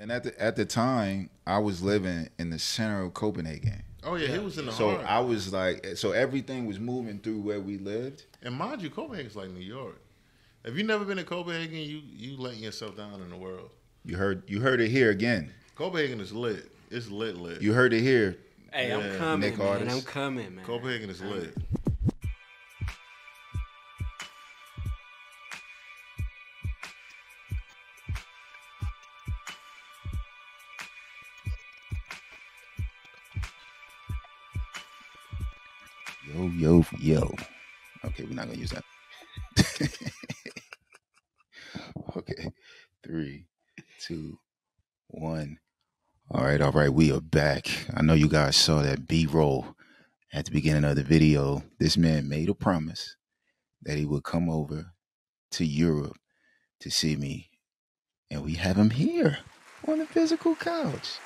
And at the time, I was living in the center of Copenhagen. Oh yeah, he was in the So heart. I was like, so everything was moving through where we lived. And mind you, Copenhagen's like New York. If you've never been to Copenhagen, you letting yourself down in the world. You heard it here again. Copenhagen is lit. It's lit. You heard it here, Hey, I'm Yeah. coming, Nick man. I'm Artis. coming, man. Copenhagen is lit. Yo. Okay, we're not gonna use that. Okay, 3, 2, 1. All right. We are back. I know you guys saw that B-roll at the beginning of the video. This man made a promise that he would come over to Europe to see me, and we have him here on the physical couch.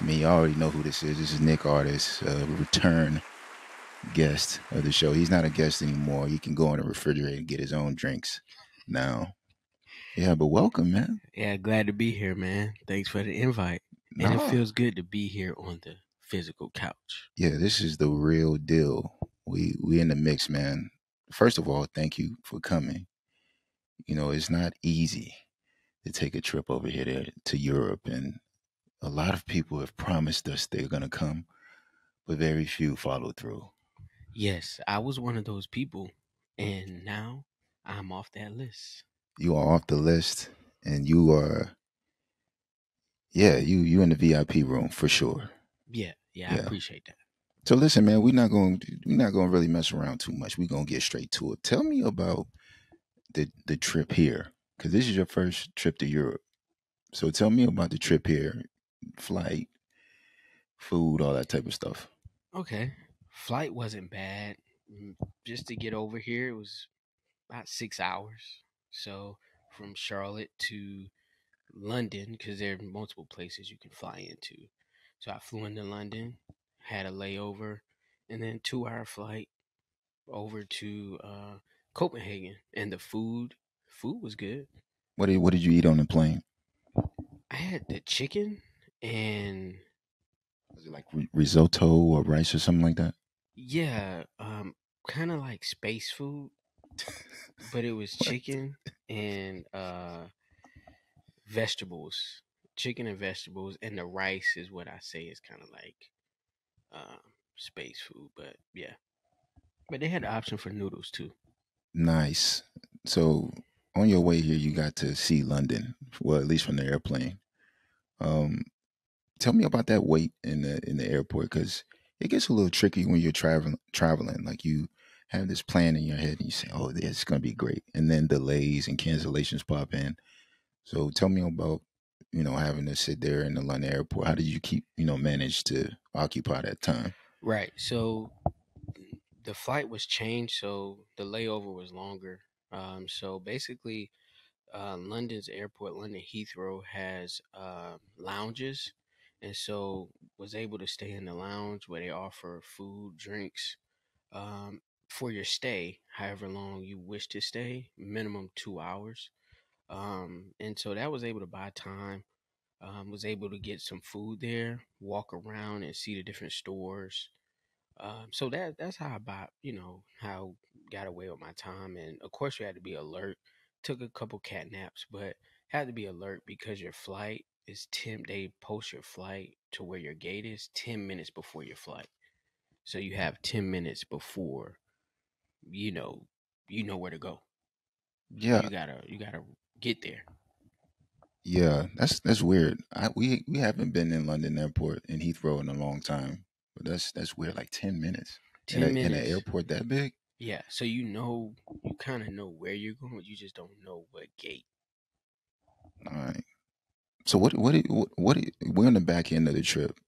I mean, you already know who this is. This is Nick Artis, return guest of the show. He's not a guest anymore. He can go in the refrigerator and get his own drinks now. Yeah, but welcome, man. Yeah, glad to be here, man. Thanks for the invite. And it Nah. feels good to be here on the physical couch. Yeah, this is the real deal. We in the mix, man. First of all, thank you for coming. You know, it's not easy to take a trip over here to Europe, and a lot of people have promised us they're gonna come, but very few follow through. Yes, I was one of those people, and now I'm off that list. You are off the list, and you are, yeah, you in the VIP room for sure. Yeah, I appreciate that. So listen, man, we're not going to really mess around too much. We're gonna get straight to it. Tell me about the trip here, because this is your first trip to Europe. So tell me about the trip here, flight, food, all that type of stuff. Okay, flight wasn't bad. Just to get over here, it was about 6 hours. So from Charlotte to London, because there are multiple places you can fly into. So I flew into London, had a layover, and then 2 hour flight over to Copenhagen. And the food was good. What did you eat on the plane? I had the chicken and Was it like risotto or rice or something like that? yeah, kind of like space food, but it was What? chicken and vegetables, chicken and vegetables, and the rice is what I say is kind of like uh, space food. But yeah, but they had the option for noodles too. Nice. So on your way here, you got to see London. Well, at least from the airplane. Um, Tell me about that wait in the airport, because it gets a little tricky when you're traveling. Like you have this plan in your head and you say, "Oh, this is gonna be great," and then delays and cancellations pop in. So tell me about having to sit there in the London airport. How did you keep manage to occupy that time? Right. So the flight was changed, so the layover was longer. So basically, London's airport, London Heathrow, has lounges, and so was able to stay in the lounge where they offer food, drinks, um, for your stay, however long you wish to stay, minimum 2 hours. And so that was able to buy time. Was able to get some food there, walk around and see the different stores. So that's how I bought, how got away with my time. And of course, you had to be alert. Took a couple cat naps, but had to be alert because your flight is 10. They post your flight to where your gate is 10 minutes before your flight. So you have 10 minutes before you know you know where to go. Yeah, You gotta get there. yeah, that's weird. We haven't been in London airport in Heathrow in a long time, but that's weird. Like 10 minutes in a ten in an minutes. airport that big. Yeah. So you kind of know where you're going. You just don't know what gate. All right. So we're on the back end of the trip.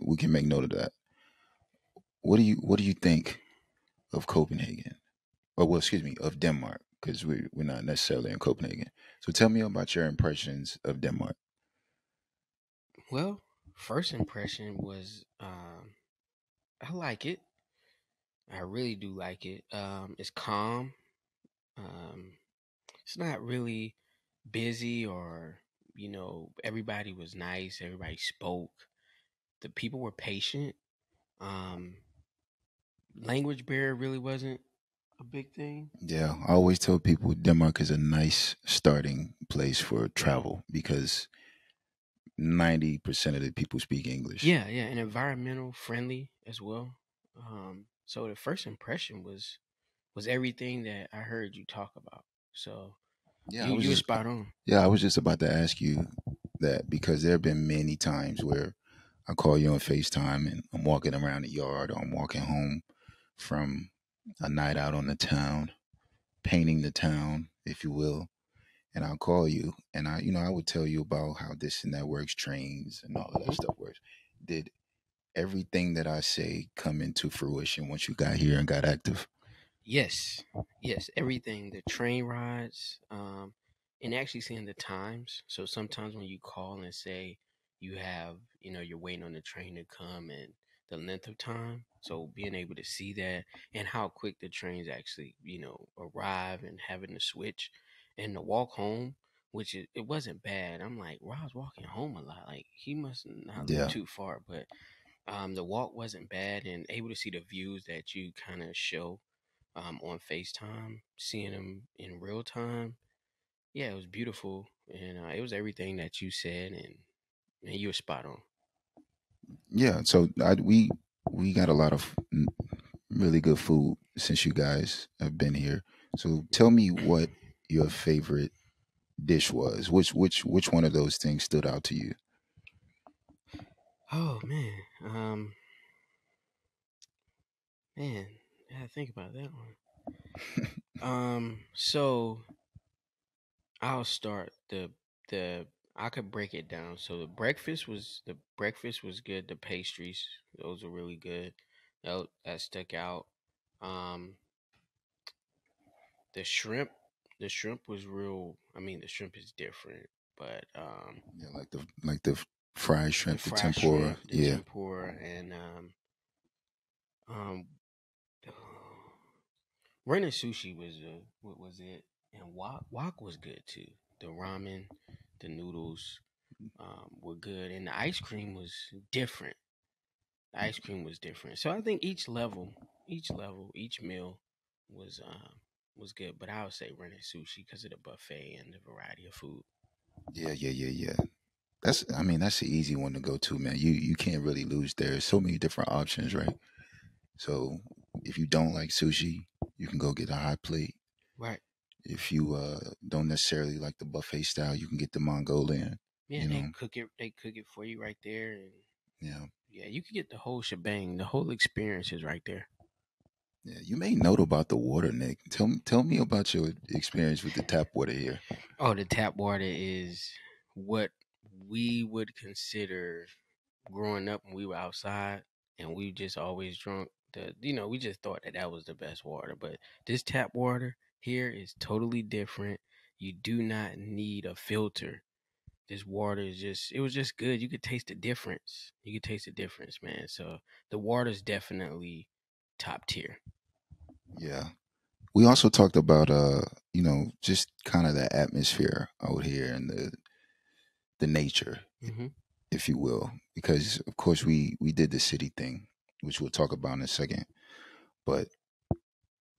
We can make note of that. What do you think of Copenhagen? Or well, excuse me, of Denmark, because we're not necessarily in Copenhagen. So tell me about your impressions of Denmark. Well, first impression was I like it. I really do like it. It's calm. Um, it's not really busy or everybody was nice. Everybody spoke. The people were patient. Um, Language barrier really wasn't a big thing. Yeah, I always tell people Denmark is a nice starting place for travel because 90% of the people speak English. Yeah, yeah, and environmental friendly as well. So the first impression was everything that I heard you talk about. So Yeah, you were spot on. I was just about to ask you that because there have been many times where I call you on FaceTime and I'm walking around the yard or I'm walking home from a night out on the town, painting the town, if you will. And I'll call you and I would tell you about how this and that works, trains and all of that Mhm. stuff works. Did everything that I say come into fruition once you got here and got active? Yes, yes, everything. The train rides, and actually seeing the times. So sometimes when you call and say you have, you're waiting on the train to come and the length of time. So being able to see that and how quick the trains actually, arrive and having to switch and the walk home, which it wasn't bad. I'm like, well, I was walking home a lot. Like he must not live Yeah. too far, but the walk wasn't bad and able to see the views that you kind of show on FaceTime, seeing them in real time. Yeah, it was beautiful, and it was everything that you said, and you were spot on. Yeah. So we got a lot of really good food since you guys have been here. So tell me what your favorite dish was. Which one of those things stood out to you? Oh man, man, I gotta think about that one. So I'll start the. I could break it down. So the breakfast was good. The pastries, those were really good. That stuck out. Um, The shrimp, the shrimp was real. I mean, the shrimp is different, but Yeah, like the fried the shrimp, the fried tempura. shrimp, the Yeah. tempura, and um, running sushi was what was it? And wok was good too. The ramen, the noodles were good, and the ice cream was different. The ice cream was different. So I think each meal was was good. But I would say running sushi because of the buffet and the variety of food. Yeah. That's the easy one to go to, man. You can't really lose there. There's so many different options, right? So if you don't like sushi, you can go get a hot plate. Right. If you don't necessarily like the buffet style, you can get the Mongolian. Yeah, You and know, they cook it for you right there, and yeah, yeah, you can get the whole shebang. The whole experience is right there. yeah. You may note about the water, Nick. Tell me about your experience with the tap water here. Oh, the tap water is what we would consider growing up when we were outside and we just always drunk. We just thought that that was the best water, but this tap water here is totally different. You do not need a filter. This water is it was just good. You could taste the difference. You could taste the difference, man. So the water's definitely top tier. Yeah. We also talked about just kind of the atmosphere out here and the nature, Hmm. if you will, because of course we did the city thing, which we'll talk about in a second. But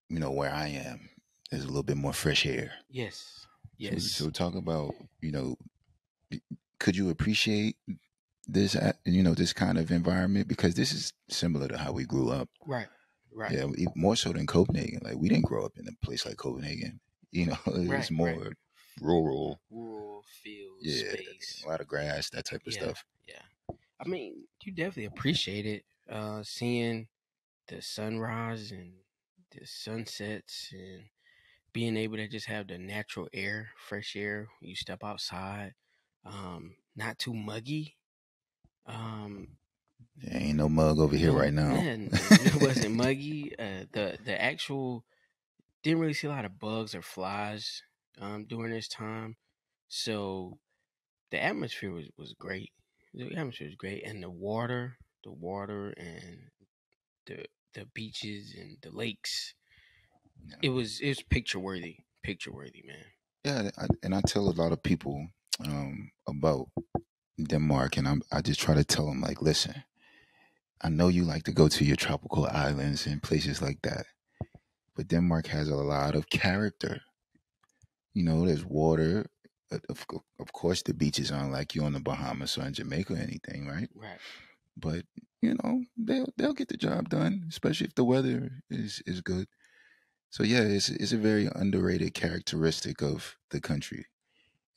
where I am, there's a little bit more fresh air. Yes. So Yes. talk about could you appreciate this kind of environment because this is similar to how we grew up. Right. Right. Yeah, more so than Copenhagen. Like we didn't grow up in a place like Copenhagen. It was Right. Right. more rural. Rural field Yeah, space. a lot of grass, that type of Yeah. stuff. Yeah. I mean, you definitely appreciate it. Seeing the sunrise and the sunsets and being able to just have the natural air, fresh air. You step outside, not too muggy. Um, There ain't no mug over here no, right now. man, it wasn't muggy. The actual didn't really see a lot of bugs or flies during this time, so the atmosphere was great. The atmosphere was great, and the water, and the the beaches and the lakes. Yeah, It was picture worthy, man. yeah, and I tell a lot of people. about Denmark, and I just try to tell him like, listen, I know you like to go to your tropical islands and places like that, but Denmark has a lot of character. You know, there's water. Of course, the beaches aren't like you on the Bahamas or in Jamaica or anything, right? Right. But you know, they'll get the job done, especially if the weather is good. So yeah, it's a very underrated characteristic of the country.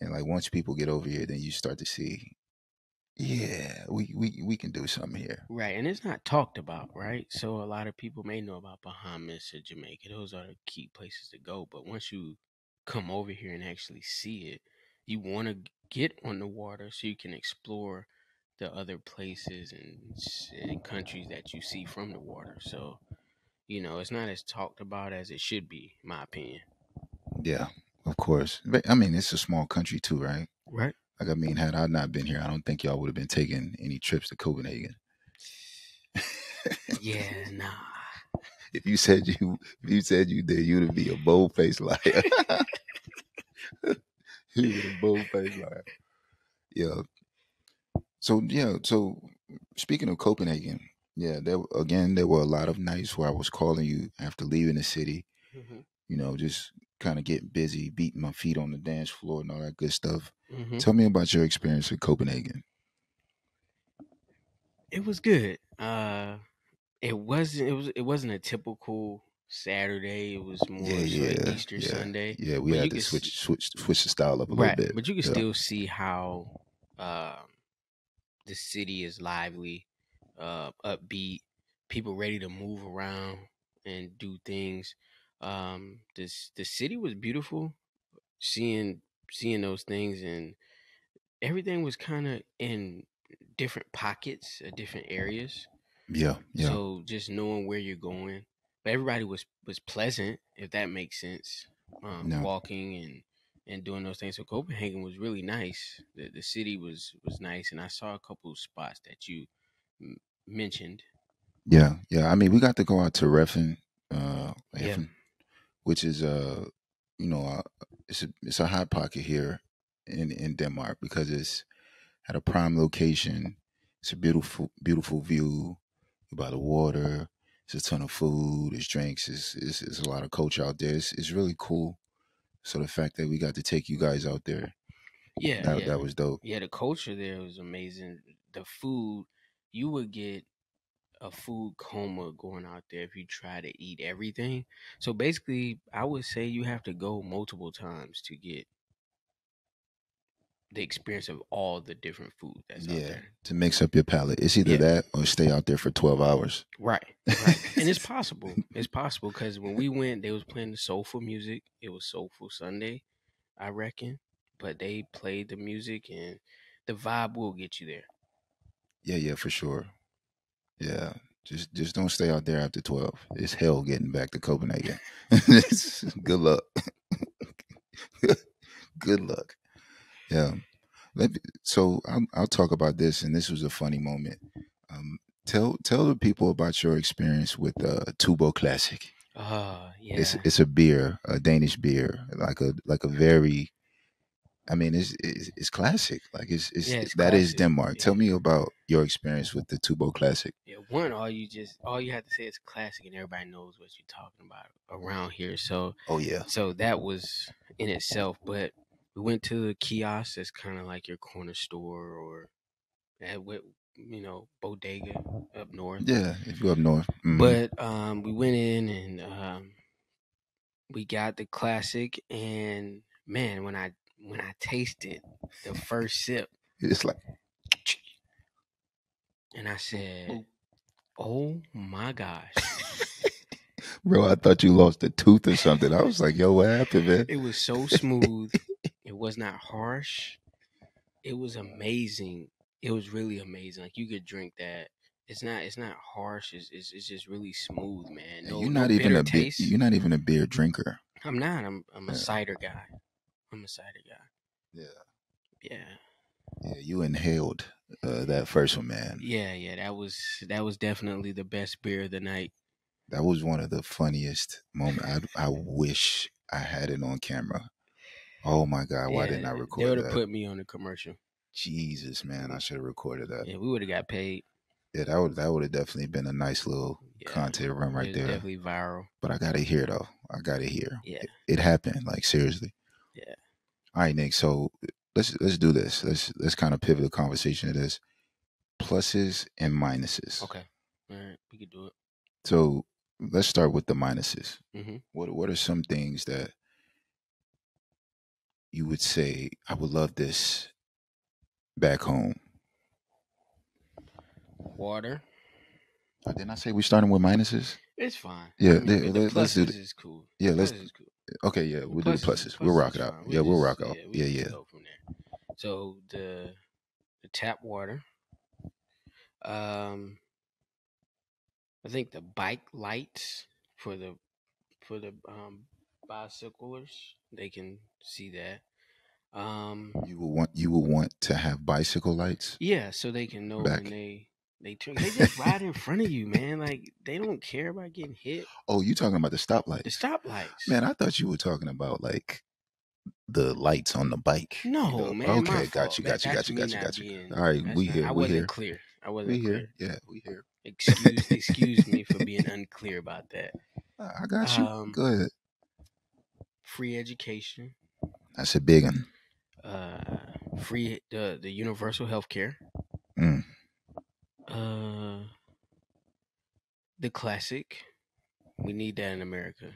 And like once people get over here, then you start to see, yeah, we can do something here. Right, and it's not talked about, right? So a lot of people may know about Bahamas or Jamaica. Those are the key places to go. But once you come over here and actually see it, you want to get on the water so you can explore the other places and countries that you see from the water. So, it's not as talked about as it should be, in my opinion. Yeah, of course. But, I mean, it's a small country too, right? Right. Like I mean, had I not been here, I don't think y'all would have been taking any trips to Copenhagen. Yeah, nah. If you said you did, you'd be a bold faced liar. You would a bold faced liar. Yeah. So speaking of Copenhagen, yeah, there were a lot of nights where I was calling you after leaving the city. Hmm. You know, just kind of getting busy, beating my feet on the dance floor and all that good stuff. Hmm. Tell me about your experience in Copenhagen. It was good. It wasn't a typical Saturday. It was Yeah, more so an yeah, Easter yeah, Sunday. yeah. We But had you to could see, switch the style up a little right, bit. but you can Yeah, still see how the city is lively, upbeat, people ready to move around and do things. The city was beautiful. Seeing seeing those things, and everything was kind of in different pockets, different areas. yeah, yeah. So just knowing where you're going, but everybody was pleasant, if that makes sense. No, Walking and doing those things. So Copenhagen was really nice. The city was nice, and I saw a couple of spots that you mentioned. yeah, yeah. I mean, we got to go out to Yeah, Reffen, which is you know, it's a hot pocket here in Denmark because it's at a prime location. It's a beautiful view by the water. It's a ton of food. It's drinks. It's a lot of culture out there. It's really cool. So the fact that we got to take you guys out there, yeah, yeah, that was dope. yeah. The culture there was amazing. The food, you would get a food coma going out there if you try to eat everything. So basically, I would say you have to go multiple times to get the experience of all the different food that's out Yeah, there. to mix up your palate. It's either Yeah, that or stay out there for 12 hours. right, right. And it's possible. It's possible because when we went, they was playing the soulful music. It was Soulful Sunday, I reckon. But they played the music, and the vibe will get you there. Yeah, yeah, for sure. Yeah. Just don't stay out there after 12. It's hell getting back to Copenhagen. Good luck. Good luck. Yeah. So I'll talk about this, and this was a funny moment. Tell the people about your experience with Tubo Classic. Yeah. It's a beer, a Danish beer, like a very. I mean, it's classic. Like it's Yeah, it's that is classic. Denmark. Tell Yeah. me about your experience with the Tubo Classic. Yeah, one, all you have to say is classic, and everybody knows what you're talking about around here. So, Oh yeah, so that was in itself. But we went to the kiosk. That's kind of like your corner store or at what bodega up north. yeah. If you're up north, But we went in and we got the classic, and man, when I tasted the first sip, it's like, and I said, "Oh my gosh." bro, I thought you lost a tooth or something. I was like, yo, what happened, man? It was so smooth. It was not harsh. It was amazing. It was really amazing. Like you could drink that. It's not harsh. It's just really smooth, man. And No bitter taste. you're not even a beer drinker. I'm not. I'm a Yeah, cider guy. I'm a cider guy. yeah, Yeah. yeah. You inhaled that first one, man. Yeah, yeah. That was definitely the best beer of the night. That was one of the funniest moments. I wish I had it on camera. Oh my God, why Yeah, didn't I they record would have that? put me on the commercial. Jesus, man, I should have recorded that. Yeah, we would have got paid. Yeah, that would have definitely been a nice little content run right It was there. definitely viral. But I gotta hear though. I gotta hear. Yeah. It happened, like seriously. Yeah. All right, Nick. So let's do this. Let's kind of pivot the conversation to this. Pluses and minuses. Okay. All right, we could do it. So let's start with the minuses. Mm-hmm. What are some things that you would say I would love this back home? Water. Didn't I say we starting with minuses? It's fine. Yeah, I mean, the let's do pluses it. is cool. Yeah, let's. Pluses is cool. Okay, yeah, we'll do the pluses. We'll Pluses rock is it out. fine. Yeah, we'll rock out. We Yeah, just go from there. So the tap water. I think the bike lights for the bicyclers, they can see that. You will want to have bicycle lights. Yeah, so they can know back. when they turn. They just ride in front of you, man. Like they don't care about getting hit. Oh, you talking about the stoplights? The stoplights. Man, I thought you were talking about like the lights on the bike. No, man. Okay, my got fault. you. Being, All right, we here. I We wasn't here. clear. I wasn't We clear. here. Yeah, we here. Excuse me for being unclear about that. I got you. Go ahead. Free education. That's a big one. Free the universal health care. Mm. The classic. We need that in America.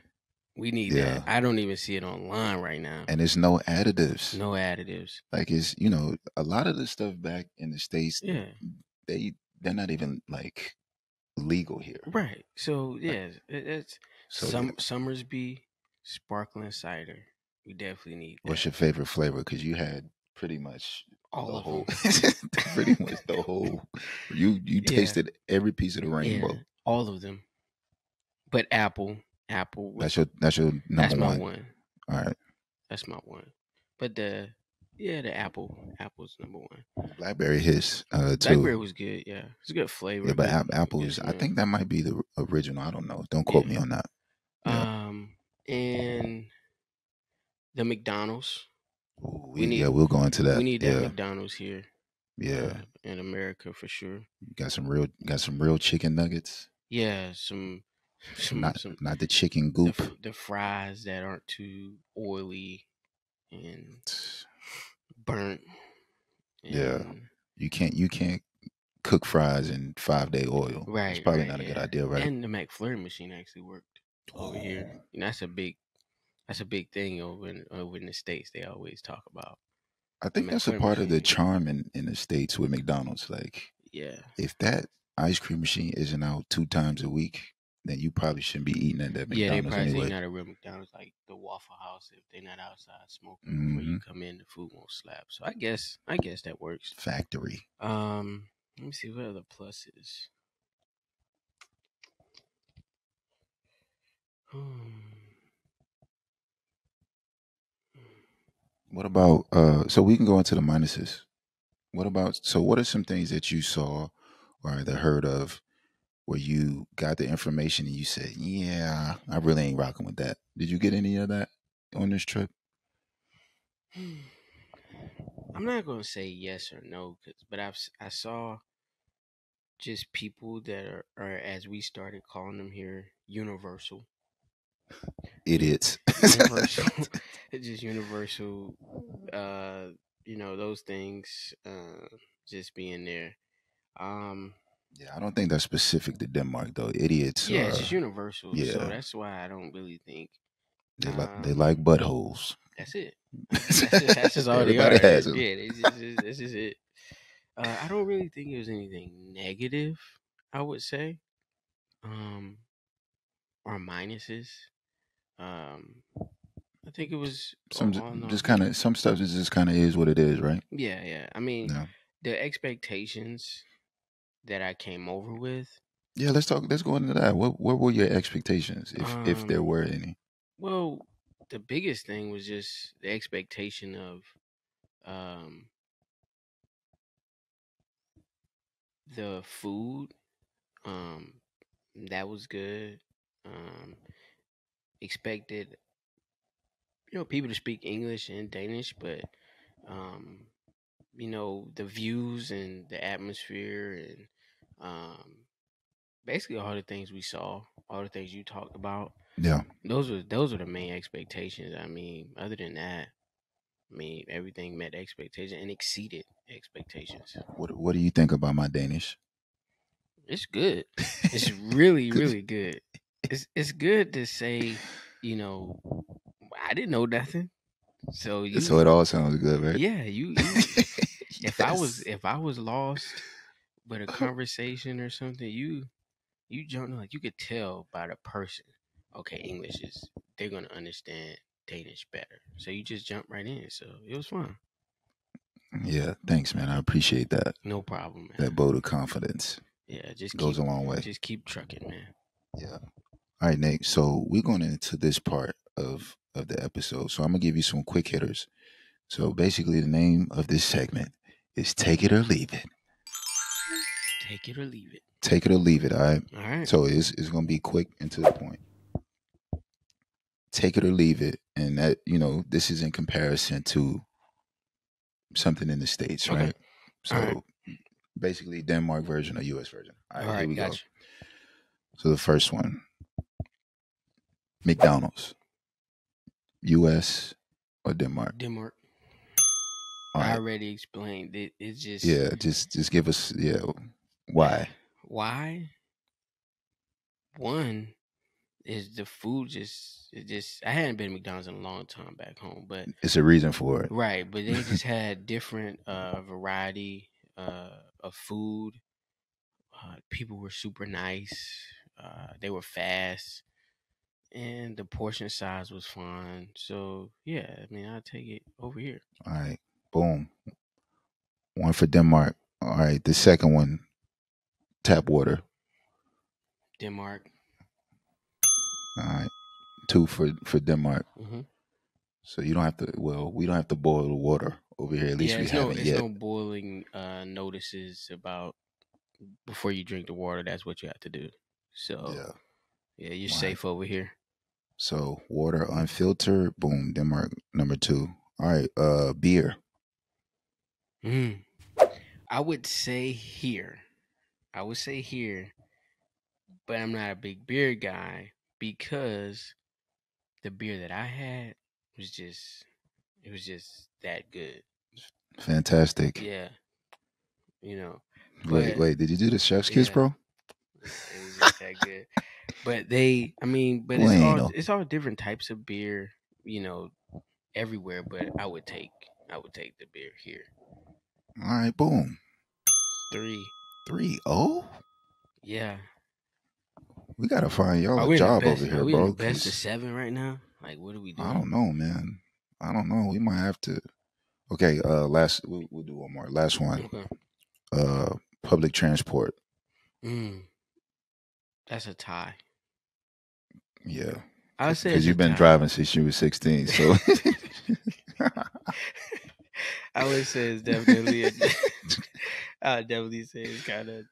We need that. I don't even see it online right now. And there's no additives. No additives. Like it's a lot of the stuff back in the States. Yeah. They're not even like legal here. Right. So yeah, it's Summersby sparkling cider. We definitely need that. What's your favorite flavor? Because you had pretty much all of them. Pretty much the whole. You tasted every piece of the rainbow. Yeah, all of them. But apple. That's your number one. That's my one. All right. That's my one. But the apple. Apple's number one. Blackberry hits too. Blackberry was good. Yeah, it's a good flavor. Yeah, but apples. I think that might be the original. I don't know. Don't quote me on that. Yeah. And the McDonald's. We'll go into that. We need that McDonald's here. Yeah. In America for sure. Got some real chicken nuggets. Yeah, not the chicken goop. The fries that aren't too oily and burnt. And you can't cook fries in 5-day oil. Right, it's probably not a good idea, right? And the McFlurry machine actually worked over here. And that's a big thing over in the States. They always talk about. I think that's a part of the charm in the States with McDonald's. Like, if that ice cream machine isn't out 2 times a week, then you probably shouldn't be eating at that McDonald's. Yeah, they probably anyway. not a real McDonald's like the Waffle House. If they're not outside smoking before you come in, the food won't slap. So I guess that works. Factory. Let me see what are the pluses. What about so we can go into the minuses. What are some things that you saw or either heard of where you got the information and you said, yeah, I really ain't rocking with that? Did you get any of that on this trip? I'm not going to say yes or no, but I saw just people that are, as we started calling them here, universal. Idiots. Universal. It's just universal. Those things just being there. Yeah, I don't think that's specific to Denmark though. Idiots. Yeah, it's just universal. Yeah. So that's why I don't really think they like buttholes. That's it. That's just all Everybody they are. has them. Yeah, this is it. I don't really think it was anything negative, I would say. Or minuses. I think it was some stuff is just kind of is what it is, right? Yeah. I mean, the expectations that I came over with. Yeah, let's go into that. What were your expectations, if there were any? Well, the biggest thing was just the expectation of the food. That was good. Expected, people to speak English and Danish, but um, the views and the atmosphere and um, basically all the things we saw, all the things you talked about. Yeah. Those are the main expectations. I mean, other than that, everything met expectations and exceeded expectations. What do you think about my Danish? It's good. It's really, Good. really good. It's good to say, you know, I didn't know nothing. So So it all sounds good, right? yeah, you if Yes. I was lost with a conversation or something, you don't like you could tell by the person. Okay, English is they're gonna understand Danish better. So you just jump right in. So it was fun. Yeah, thanks, man. I appreciate that. No problem, man. That vote of confidence Yeah, just goes a long way. Just keep trucking, man. Yeah. All right, Nate. So we're going into this part of the episode. So I'm gonna give you some quick hitters. So basically, the name of this segment is "Take It or Leave It." Take it or leave it. Take it or leave it. All right. All right. So it's gonna be quick and to the point. Take it or leave it, and that this is in comparison to something in the States, Okay. right? So All right. basically, Denmark version or U.S. version. All right, here we gotcha. go. So the first one, McDonald's, U.S. or Denmark. Denmark. All I right. already explained it. It's just Just give us why. Why? One is the food just I hadn't been to McDonald's in a long time back home, but It's a reason for it. right, but they just had different variety of food. People were super nice. They were fast, and the portion size was fine. So yeah, I'll take it over here. All right, boom. One for Denmark. All right, the second one, tap water. Denmark. All right, two for Denmark. Mm-hmm. So you don't have to. Well, we don't have to boil the water over here. At least we haven't it's yet. no boiling notices about before you drink the water. That's what you have to do. So yeah, you're safe over here. So water unfiltered. Boom, Denmark number 2. All right, beer. I would say here. But I'm not a big beer guy because the beer that I had was just that good. Fantastic. Yeah. Wait, did you do the chef's kiss, bro? It was just that good. But it's all different types of beer, everywhere, but I would take the beer here. All right, boom. 3-0. Yeah. We gotta find y'all a job over here, are we bro. In the best of 7 right now? Like, what are we doing? I don't know, man. I don't know. We might have to. Okay, we'll do one more. Last one. Okay. Public transport. That's a tie. Yeah. I would say because you've been driving since you were 16, so. I would say it's definitely I would definitely say it's kind of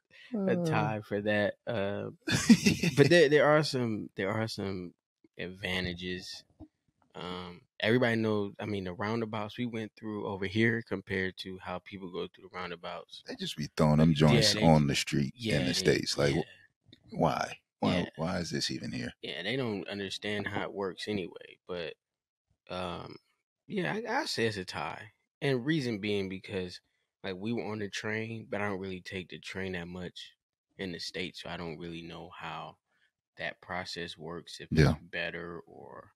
a tie for that. But there are some advantages. Everybody knows. The roundabouts we went through over here compared to how people go through the roundabouts. They just be throwing them joints on the street in the States. Like, why? Why is this even here? Yeah, they don't understand how it works anyway. But I say it's a tie, and reason being because like we were on the train, but I don't really take the train that much in the States, so I don't really know how that process works. If it's better or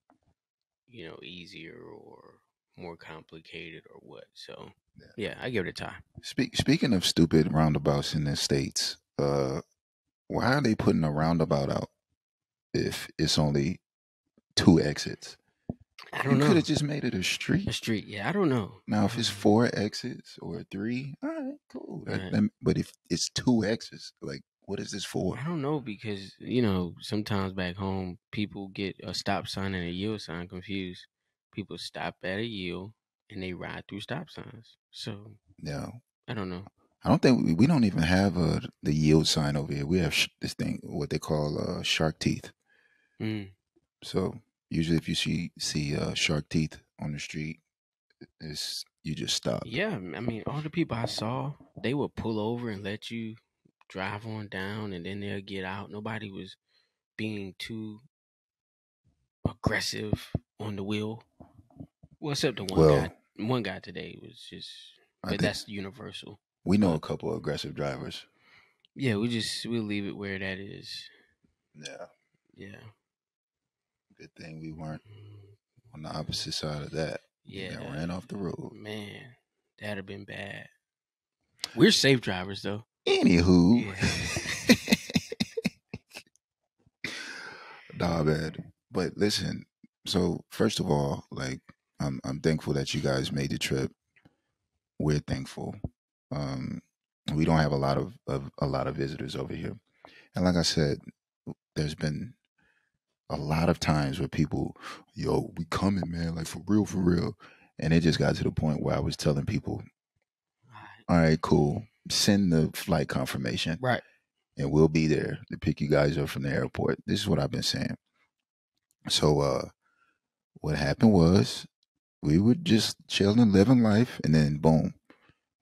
easier or more complicated or what. So yeah, I give it a tie. Speaking of stupid roundabouts in the States, why are they putting a roundabout out if it's only 2 exits? I don't know. You could have just made it a street. A street, yeah. I don't know. Now, if it's 4 exits or 3, all right, cool. Right. But if it's 2 exits, like, what is this for? I don't know because sometimes back home people get a stop sign and a yield sign confused. People stop at a yield and they ride through stop signs. So yeah, I don't know. I don't think we don't even have the yield sign over here. We have this thing, what they call shark teeth. So Usually, if you see shark teeth on the street, you just stop. Yeah, I mean, all the people I saw, they would pull over and let you drive on down, and then they'll get out. Nobody was being too aggressive on the wheel. Well, except the one guy. Well, One guy today was just, I but think that's universal. we know a But couple of aggressive drivers. yeah, we'll leave it where that is. Yeah, Yeah. good thing we weren't on the opposite side of that. Yeah. We got ran off the road. Man, that'd have been bad. We're safe drivers though. Anywho, Yeah. nah, man. But listen, so first of all, like I'm thankful that you guys made the trip. We're thankful. Um, we don't have a lot of visitors over here, and like I said, there's been a lot of times where people, yo, we coming, man, like for real, and it just got to the point where I was telling people, all right, cool, send the flight confirmation, Right. and we'll be there to pick you guys up from the airport. This is what I've been saying. So, what happened was we were just chilling, living life, and then boom,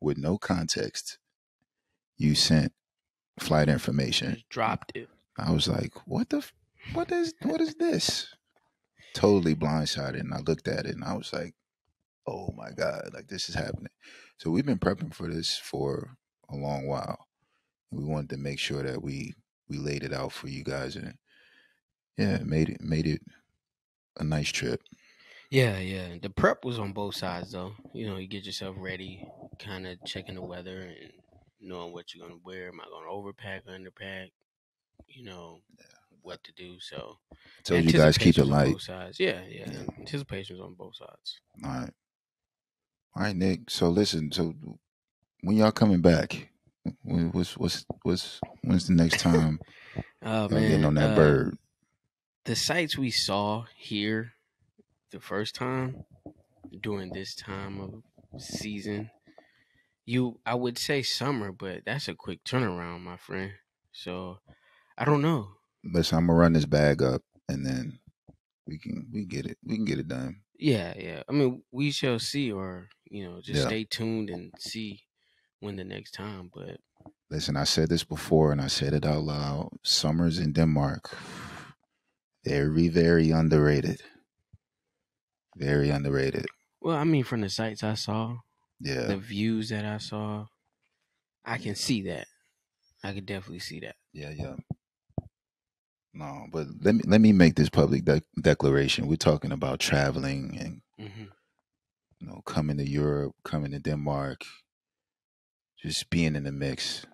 with no context, you sent flight information. Just dropped it. I was like, what is this? Totally blindsided, and I looked at it and I was like, oh my God, like this is happening. So we've been prepping for this for a long while. We wanted to make sure that we laid it out for you guys, and yeah, made it a nice trip. Yeah, yeah. The prep was on both sides though. You know, you get yourself ready, kind of checking the weather and knowing what you're gonna wear. Am I gonna overpack, underpack? You know what to do. So Told you guys keep it anticipation was on light. both sides. Yeah, yeah. Yeah. Anticipation was on both sides. All right, Nick. So listen, so when y'all coming back, when's the next time Oh y'all getting on man, that bird? the sights we saw here the first time during this time of season, I would say summer, but that's a quick turnaround, my friend. So I don't know. Listen, I'm gonna run this bag up, and then we can get it done. Yeah, yeah. I mean, we shall see, or just Yeah. stay tuned and see when the next time. But Listen, I said this before, and I said it out loud. Summers in Denmark, very, very underrated. Very underrated. well, I mean, from the sights I saw, Yeah. the views that I saw, I can see that. I could definitely see that. Yeah. No, but let me make this public declaration. We're talking about traveling and Hmm. coming to Europe, coming to Denmark, just being in the mix.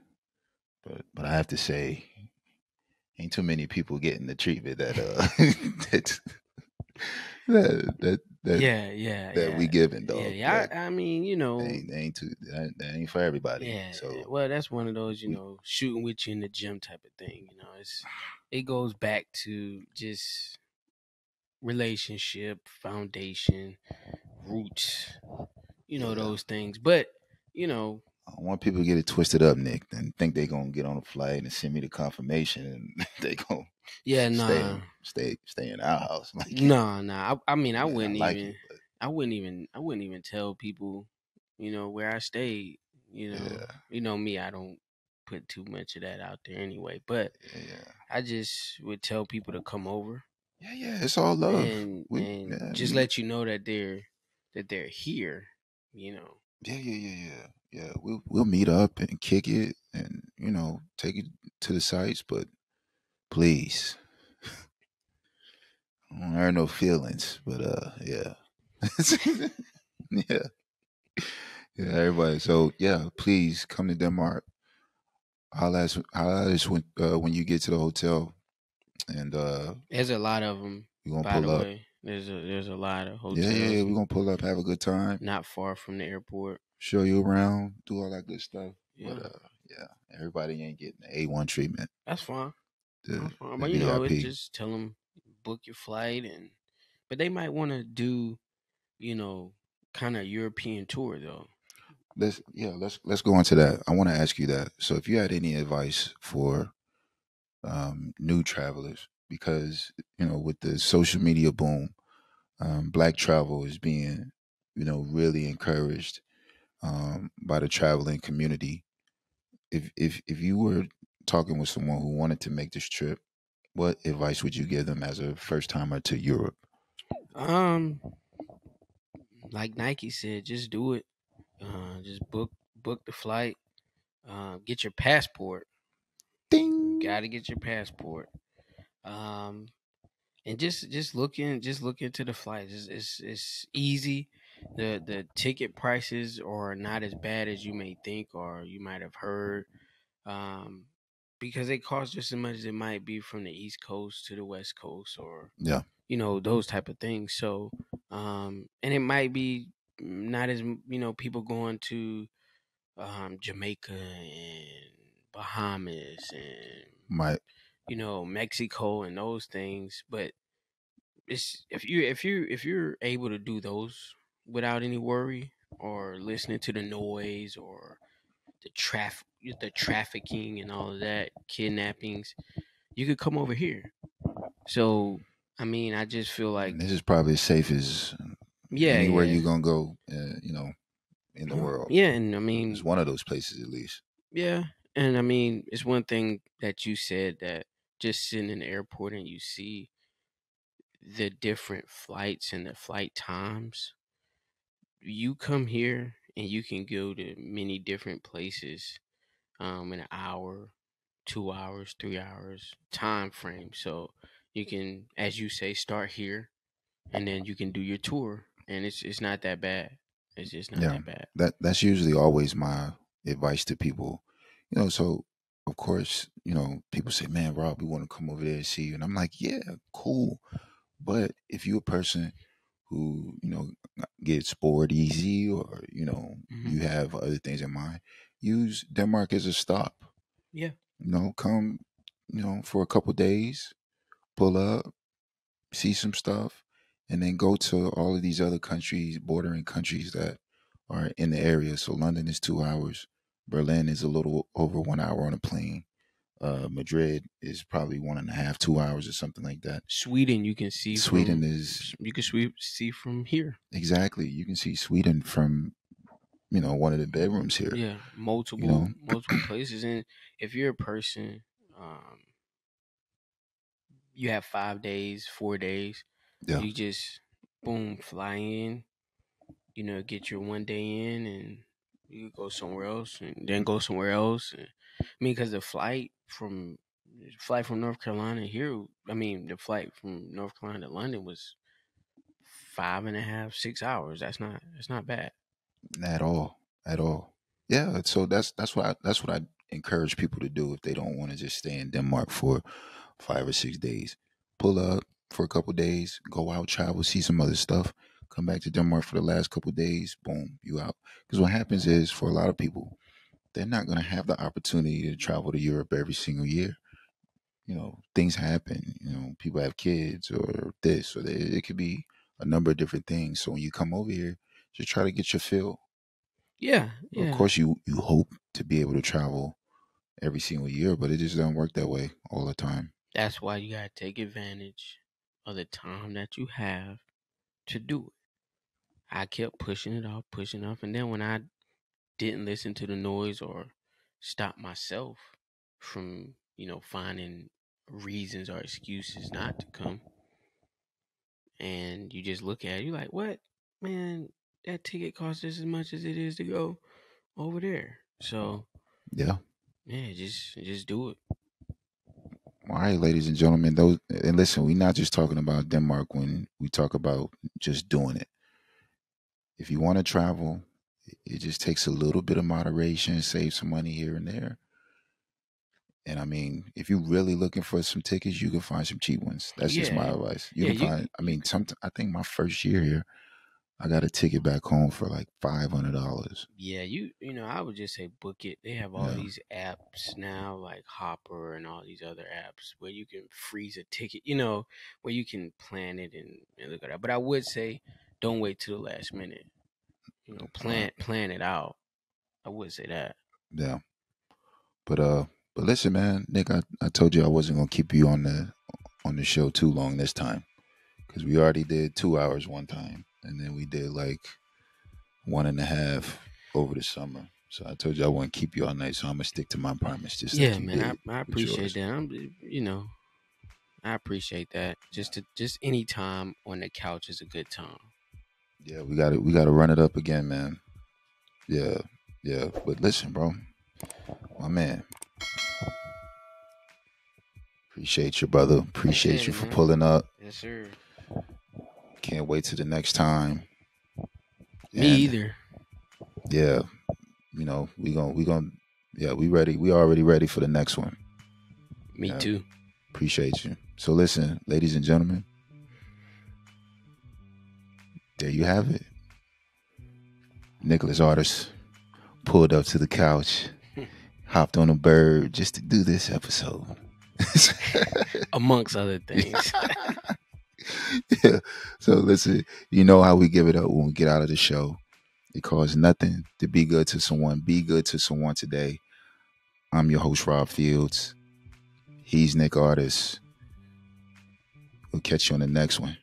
But I have to say, ain't too many people getting the treatment that that we giving, dog. Yeah. I mean, That ain't for everybody. Yeah. So Well, that's one of those, shooting with you in the gym type of thing. It goes back to just relationship, foundation, roots, those things. But, I don't want people to get it twisted up, Nick, and think they gonna get on a flight and send me the confirmation, and they gonna stay in our house. Like, nah. I mean, I man, wouldn't like even, it, but I wouldn't even tell people, where I stayed. You know me, I don't put too much of that out there anyway. But yeah. I just would tell people to come over Yeah, it's all love. and just let you know that they're here. Yeah. We'll meet up and kick it, and take it to the sites. But please, I don't hurt no feelings. But yeah, yeah, everybody. So yeah, please come to Denmark. Holla at us when you get to the hotel, and There's a lot of them. we're gonna By pull the up. way, there's a lot of hotels. Yeah, we're gonna pull up, have a good time, not far from the airport. show you around, do all that good stuff. Yeah. But yeah, everybody ain't getting the A1 treatment. That's fine. The But VIP. just tell them book your flight, but they might want to do, kind of European tour though. Let's go into that. I want to ask you that. So if you had any advice for new travelers, because with the social media boom, black travel is being really encouraged by the traveling community. If you were talking with someone who wanted to make this trip, what advice would you give them as a first timer to Europe? Um, like Nike said, just do it. Just book the flight. Get your passport. Ding. Got to get your passport. Um, and just look into the flights. It's easy. The ticket prices are not as bad as you may think or you might have heard. Um, because they cost just as much as it might be from the East Coast to the West Coast, or Yeah, those type of things. So, and it might be not as people going to Jamaica and Bahamas and my Mexico and those things, but it's if you're able to do those without any worry or listening to the noise or the trafficking and all of that, kidnappings, you could come over here. So I mean, I just feel like, this is probably as safe as yeah, anywhere yeah, you're gonna go. In the world, yeah, and I it's mean, one of those places at least. yeah, and I mean, it's one thing that you said, that just sitting in the airport and you see the different flights and the flight times. You come here and you can go to many different places in an hour, 2 hours, 3 hours time frame. So you can, as you say, start here and then you can do your tour, and it's not that bad. It's just not Yeah, that bad. that's usually always my advice to people. So of course, people say, "Man, Rob, we want to come over there and see you," and I'm like, "Yeah, cool." But if you're a person who gets bored easy, or you Hmm. have other things in mind, use Denmark as a stop. Yeah. Come, for a couple days, pull up, see some stuff, and then go to all of these other countries, bordering countries that are in the area. So London is 2 hours. Berlin is a little over 1 hour on a plane. Madrid is probably 1.5, 2 hours or something like that. Sweden, you can see Sweden from is see from here. exactly. You can see Sweden from one of the bedrooms here. Yeah, You know, multiple places. And if you're a person, um, you have 5 days, 4 days, yeah. you just boom fly in, get your one day in, and you go somewhere else, and then go somewhere else. And, I mean, because the flight from North Carolina here, I mean, the flight from North Carolina to London was 5.5, 6 hours. That's not bad. At all, at all. Yeah, so that's what I encourage people to do if they don't want to just stay in Denmark for 5 or 6 days. Pull up for a couple days, go out, travel, see some other stuff, come back to Denmark for the last couple days, boom, you out. Because what happens is, for a lot of people, they're not going to have the opportunity to travel to Europe every single year. Things happen. People have kids or this or that. It could be a number of different things. So when you come over here, just try to get your fill. Yeah, Of yeah. course, you hope to be able to travel every single year, but it just doesn't work that way all the time. That's why you gotta take advantage of the time that you have to do it. I kept pushing off, and then when I didn't listen to the noise or stop myself from, finding reasons or excuses not to come, and you just look at it, you're like, what? Man, that ticket costs just as much as it is to go over there. So, Yeah. yeah, just do it. All right, ladies and gentlemen, those and listen, we're not just talking about Denmark when we talk about just doing it. If you want to travel, it just takes a little bit of moderation, save some money here and there. And I mean, if you're really looking for some tickets, you can find some cheap ones. That's just my Yeah, advice. You yeah, can find. I you mean, some. I think my first year here, I got a ticket back home for like $500. Yeah, I would just say book it. They have all Yeah, these apps now, like Hopper and all these other apps where you can freeze a ticket, where you can plan it and look at that. But I would say don't wait till the last minute. right. Plan it out. I would say that. Yeah. But listen, man, Nick, I told you I wasn't gonna keep you on on the show too long this time, because we already did 2 hours one time, and then we did like 1.5 over the summer. So I told you I wouldn't keep you all night, so I'm gonna stick to my promise. Just Yeah, like you man, did I with appreciate yours. that. I appreciate that. Just any time on the couch is a good time. Yeah, we got it. We got to run it up again, man. Yeah, yeah. But listen, bro, my man. Appreciate you, brother. Appreciate you It, for man. pulling up. Yes, sir. Can't wait till the next time. Me And either. yeah, we gonna yeah, we ready. We already ready for the next one. Me Yeah. too. Appreciate you. So listen, ladies and gentlemen, there you have it. Nick Artis pulled up to the couch, hopped on a bird just to do this episode. Amongst other things. Yeah. So listen, you know how we give it up when we get out of the show. It costs nothing to be good to someone. Be good to someone today. I'm your host, Rob Fields. He's Nick Artis. We'll catch you on the next one.